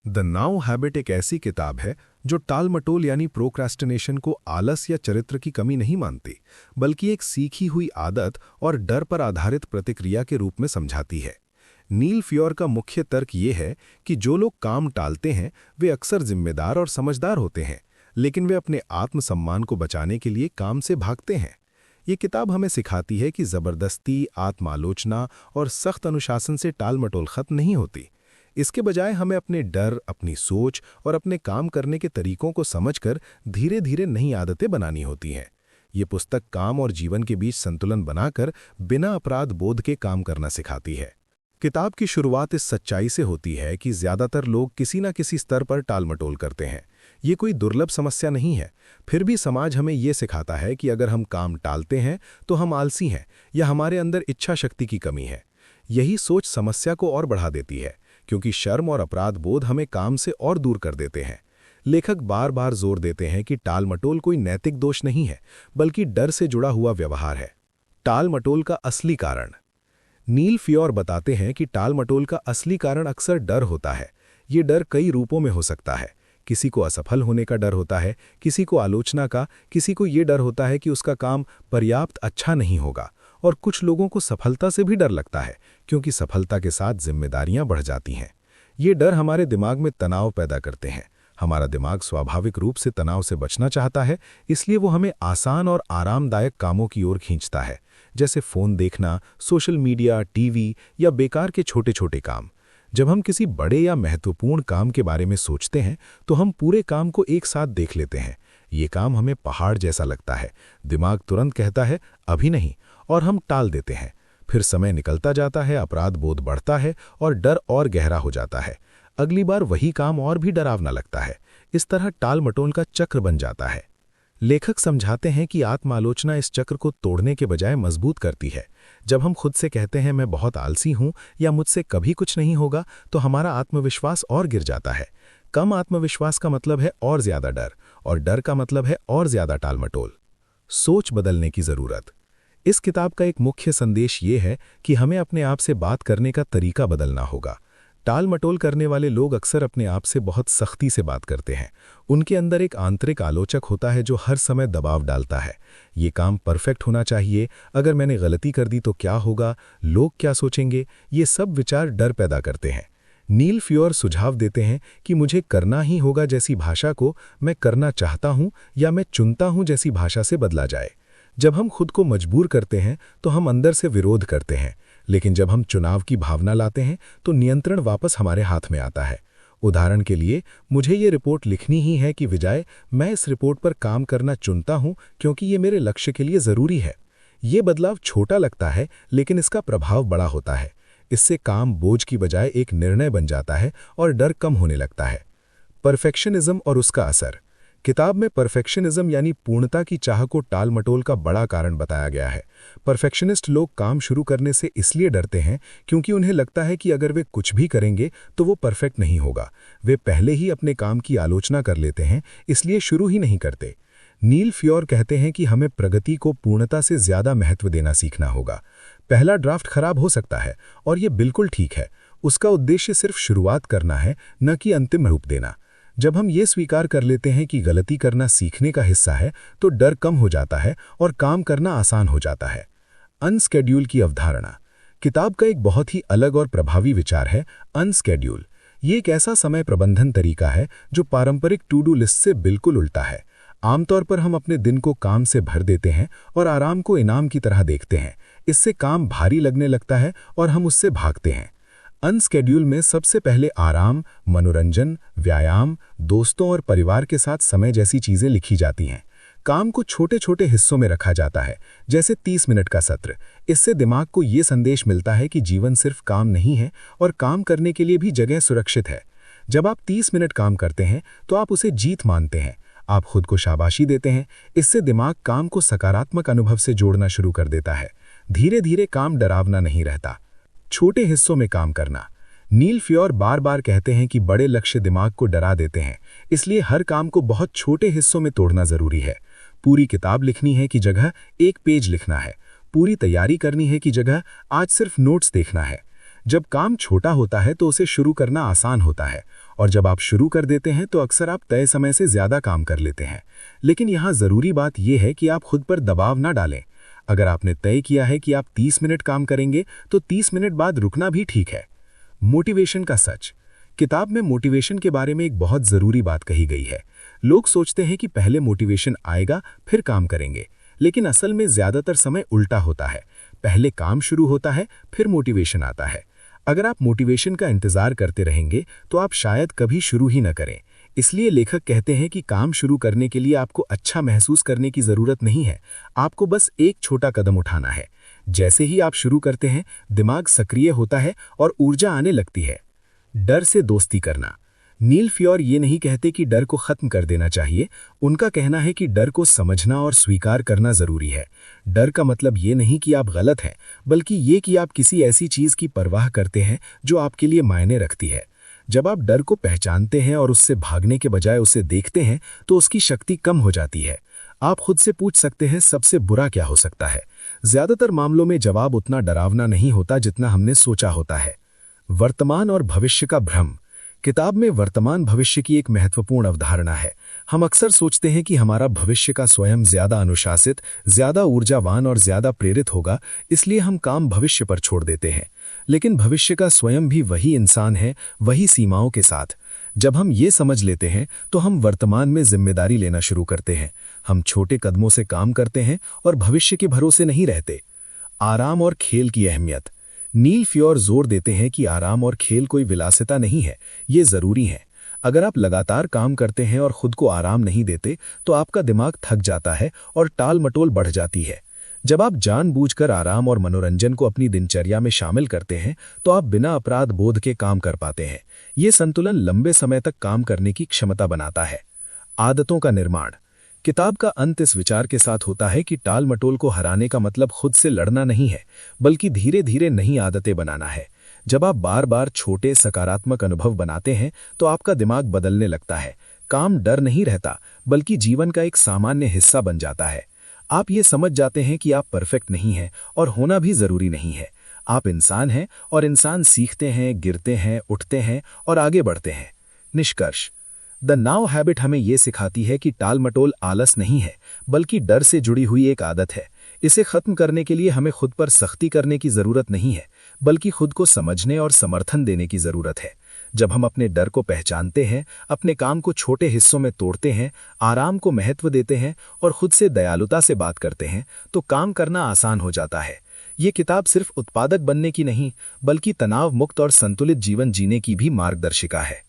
The now habit एक ऐसी किताब है जो टाल-मटोल यानी प्रोक्रेस्टिनेशन को आलस या चरित्र की कमी नहीं मानती, बल्कि एक सीखी हुई आदत और डर पर आधारित प्रतिक्रिया के रूप में समझाती है। नील फ्योर का मुख्य तर्क ये है कि जो लोग काम टालते हैं वे अक्सर जिम्मेदार और समझदार होते हैं, लेकिन वे अपने आत्मसम्मान को बचाने के लिए काम से भागते हैं। ये किताब हमें सिखाती है कि जबरदस्ती, आत्मालोचना और सख्त अनुशासन से टाल-मटोल खत्म नहीं होती। इसके बजाय हमें अपने डर, अपनी सोच और अपने काम करने के तरीकों को समझकर धीरे धीरे नई आदतें बनानी होती हैं। ये पुस्तक काम और जीवन के बीच संतुलन बनाकर बिना अपराध बोध के काम करना सिखाती है। किताब की शुरुआत इस सच्चाई से होती है कि ज्यादातर लोग किसी न किसी स्तर पर टाल-मटोल करते हैं। ये कोई दुर्लभ समस्या नहीं है। फिर भी समाज हमें ये सिखाता है कि अगर हम काम टालते हैं तो हम आलसी हैं या हमारे अंदर इच्छा शक्ति की कमी है। यही सोच समस्या को और बढ़ा देती है, क्योंकि शर्म और अपराध बोध हमें काम से और दूर कर देते हैं। लेखक बार बार जोर देते हैं कि टाल-मटोल कोई नैतिक दोष नहीं है, बल्कि डर से जुड़ा हुआ व्यवहार है। टाल-मटोल का असली कारण। नील फ्योर बताते हैं कि टाल-मटोल का असली कारण अक्सर डर होता है। ये डर कई रूपों में हो सकता है। किसी को असफल होने का डर होता है, किसी को आलोचना का, किसी को ये डर होता है कि उसका काम पर्याप्त अच्छा नहीं होगा, और कुछ लोगों को सफलता से भी डर लगता है, क्योंकि सफलता के साथ जिम्मेदारियां बढ़ जाती हैं। ये डर हमारे दिमाग में तनाव पैदा करते हैं। हमारा दिमाग स्वाभाविक रूप से तनाव से बचना चाहता है, इसलिए वो हमें आसान और आरामदायक कामों की ओर खींचता है, जैसे फ़ोन देखना, सोशल मीडिया, टीवी या बेकार के छोटे छोटे काम। जब हम किसी बड़े या महत्वपूर्ण काम के बारे में सोचते हैं तो हम पूरे काम को एक साथ देख लेते हैं। ये काम हमें पहाड़ जैसा लगता है। दिमाग तुरंत कहता है अभी नहीं, और हम टाल देते हैं। फिर समय निकलता जाता है, अपराध बोध बढ़ता है और डर और गहरा हो जाता है। अगली बार वही काम और भी डरावना लगता है। इस तरह टाल-मटोल का चक्र बन जाता है। लेखक समझाते हैं कि आत्मालोचना इस चक्र को तोड़ने के बजाय मजबूत करती है। जब हम खुद से कहते हैं मैं बहुत आलसी हूं या मुझसे कभी कुछ नहीं होगा, तो हमारा आत्मविश्वास और गिर जाता है। कम आत्मविश्वास का मतलब है और ज्यादा डर, और डर का मतलब है और ज्यादा टाल-मटोल। सोच बदलने की जरूरत। इस किताब का एक मुख्य संदेश ये है कि हमें अपने आप से बात करने का तरीका बदलना होगा। टाल-मटोल करने वाले लोग अक्सर अपने आप से बहुत सख्ती से बात करते हैं। उनके अंदर एक आंतरिक आलोचक होता है जो हर समय दबाव डालता है। ये काम परफेक्ट होना चाहिए, अगर मैंने गलती कर दी तो क्या होगा, लोग क्या सोचेंगे, ये सब विचार डर पैदा करते हैं। नील फ्योर सुझाव देते हैं कि मुझे करना ही होगा जैसी भाषा को मैं करना चाहता हूं या मैं चुनता हूं जैसी भाषा से बदला जाए। जब हम खुद को मजबूर करते हैं तो हम अंदर से विरोध करते हैं, लेकिन जब हम चुनाव की भावना लाते हैं तो नियंत्रण वापस हमारे हाथ में आता है। उदाहरण के लिए, मुझे ये रिपोर्ट लिखनी ही है कि बजाय मैं इस रिपोर्ट पर काम करना चुनता हूं क्योंकि ये मेरे लक्ष्य के लिए जरूरी है। ये बदलाव छोटा लगता है, लेकिन इसका प्रभाव बड़ा होता है। इससे काम बोझ की बजाय एक निर्णय बन जाता है और डर कम होने लगता है। परफेक्शनिज्म और उसका असर। किताब में परफेक्शनिज्म यानी पूर्णता की चाह को टाल-मटोल का बड़ा कारण बताया गया है। परफेक्शनिस्ट लोग काम शुरू करने से इसलिए डरते हैं क्योंकि उन्हें लगता है कि अगर वे कुछ भी करेंगे तो वो परफेक्ट नहीं होगा। वे पहले ही अपने काम की आलोचना कर लेते हैं, इसलिए शुरू ही नहीं करते। नील फ्योर कहते हैं कि हमें प्रगति को पूर्णता से ज्यादा महत्व देना सीखना होगा। पहला ड्राफ्ट खराब हो सकता है और ये बिल्कुल ठीक है। उसका उद्देश्य सिर्फ शुरुआत करना है, न कि अंतिम रूप देना। जब हम ये स्वीकार कर लेते हैं कि गलती करना सीखने का हिस्सा है, तो डर कम हो जाता है और काम करना आसान हो जाता है। अनस्केड्यूल की अवधारणा। किताब का एक बहुत ही अलग और प्रभावी विचार है अनस्केड्यूल। ये एक ऐसा समय प्रबंधन तरीका है जो पारंपरिक टू डू लिस्ट से बिल्कुल उल्टा है। आमतौर पर हम अपने दिन को काम से भर देते हैं और आराम को इनाम की तरह देखते हैं। इससे काम भारी लगने लगता है और हम उससे भागते हैं। अनस्केड्यूल में सबसे पहले आराम, मनोरंजन, व्यायाम, दोस्तों और परिवार के साथ समय जैसी चीजें लिखी जाती हैं। काम को छोटे छोटे हिस्सों में रखा जाता है, जैसे 30 मिनट का सत्र। इससे दिमाग को ये संदेश मिलता है कि जीवन सिर्फ काम नहीं है और काम करने के लिए भी जगह सुरक्षित है। जब आप 30 मिनट काम करते हैं तो आप उसे जीत मानते हैं। आप खुद को शाबाशी देते हैं। इससे दिमाग काम को सकारात्मक अनुभव से जोड़ना शुरू कर देता है। धीरे धीरे काम डरावना नहीं रहता। छोटे हिस्सों में काम करना। नील फ्योर बार बार कहते हैं कि बड़े लक्ष्य दिमाग को डरा देते हैं, इसलिए हर काम को बहुत छोटे हिस्सों में तोड़ना जरूरी है। पूरी किताब लिखनी है की जगह एक पेज लिखना है। पूरी तैयारी करनी है की जगह आज सिर्फ नोट्स देखना है। जब काम छोटा होता है तो उसे शुरू करना आसान होता है, और जब आप शुरू कर देते हैं तो अक्सर आप तय समय से ज़्यादा काम कर लेते हैं। लेकिन यहाँ ज़रूरी बात यह है कि आप खुद पर दबाव ना डालें। अगर आपने तय किया है कि आप 30 मिनट काम करेंगे तो 30 मिनट बाद रुकना भी ठीक है। मोटिवेशन का सच। किताब में मोटिवेशन के बारे में एक बहुत ज़रूरी बात कही गई है। लोग सोचते हैं कि पहले मोटिवेशन आएगा फिर काम करेंगे, लेकिन असल में ज़्यादातर समय उल्टा होता है। पहले काम शुरू होता है फिर मोटिवेशन आता है। अगर आप मोटिवेशन का इंतज़ार करते रहेंगे तो आप शायद कभी शुरू ही न करें। इसलिए लेखक कहते हैं कि काम शुरू करने के लिए आपको अच्छा महसूस करने की ज़रूरत नहीं है, आपको बस एक छोटा कदम उठाना है। जैसे ही आप शुरू करते हैं, दिमाग सक्रिय होता है और ऊर्जा आने लगती है। डर से दोस्ती करना। नील फ्योर ये नहीं कहते कि डर को खत्म कर देना चाहिए, उनका कहना है कि डर को समझना और स्वीकार करना जरूरी है। डर का मतलब ये नहीं कि आप गलत हैं, बल्कि ये कि आप किसी ऐसी चीज की परवाह करते हैं जो आपके लिए मायने रखती है। जब आप डर को पहचानते हैं और उससे भागने के बजाय उसे देखते हैं तो उसकी शक्ति कम हो जाती है। आप खुद से पूछ सकते हैं, सबसे बुरा क्या हो सकता है? ज्यादातर मामलों में जवाब उतना डरावना नहीं होता जितना हमने सोचा होता है। वर्तमान और भविष्य का भ्रम। किताब में वर्तमान भविष्य की एक महत्वपूर्ण अवधारणा है। हम अक्सर सोचते हैं कि हमारा भविष्य का स्वयं ज्यादा अनुशासित, ज्यादा ऊर्जावान और ज्यादा प्रेरित होगा, इसलिए हम काम भविष्य पर छोड़ देते हैं। लेकिन भविष्य का स्वयं भी वही इंसान है, वही सीमाओं के साथ। जब हम ये समझ लेते हैं तो हम वर्तमान में जिम्मेदारी लेना शुरू करते हैं। हम छोटे कदमों से काम करते हैं और भविष्य के भरोसे नहीं रहते। आराम और खेल की अहमियत। नील फ्योर जोर देते हैं कि आराम और खेल कोई विलासिता नहीं है, ये जरूरी है। अगर आप लगातार काम करते हैं और खुद को आराम नहीं देते तो आपका दिमाग थक जाता है और टाल मटोल बढ़ जाती है। जब आप जानबूझकर आराम और मनोरंजन को अपनी दिनचर्या में शामिल करते हैं तो आप बिना अपराध बोध के काम कर पाते हैं। ये संतुलन लंबे समय तक काम करने की क्षमता बनाता है। आदतों का निर्माण। किताब का अंत इस विचार के साथ होता है कि टाल मटोल को हराने का मतलब खुद से लड़ना नहीं है, बल्कि धीरे धीरे नई आदतें बनाना है। जब आप बार बार छोटे सकारात्मक अनुभव बनाते हैं तो आपका दिमाग बदलने लगता है। काम डर नहीं रहता, बल्कि जीवन का एक सामान्य हिस्सा बन जाता है। आप ये समझ जाते हैं कि आप परफेक्ट नहीं हैं और होना भी जरूरी नहीं है। आप इंसान हैं और इंसान सीखते हैं, गिरते हैं, उठते हैं और आगे बढ़ते हैं। निष्कर्ष। द नाउ हैबिट हमें यह सिखाती है कि टाल मटोल आलस नहीं है, बल्कि डर से जुड़ी हुई एक आदत है। इसे खत्म करने के लिए हमें खुद पर सख्ती करने की जरूरत नहीं है, बल्कि खुद को समझने और समर्थन देने की जरूरत है। जब हम अपने डर को पहचानते हैं, अपने काम को छोटे हिस्सों में तोड़ते हैं, आराम को महत्व देते हैं और खुद से दयालुता से बात करते हैं, तो काम करना आसान हो जाता है। ये किताब सिर्फ उत्पादक बनने की नहीं, बल्कि तनाव मुक्त और संतुलित जीवन जीने की भी मार्गदर्शिका है।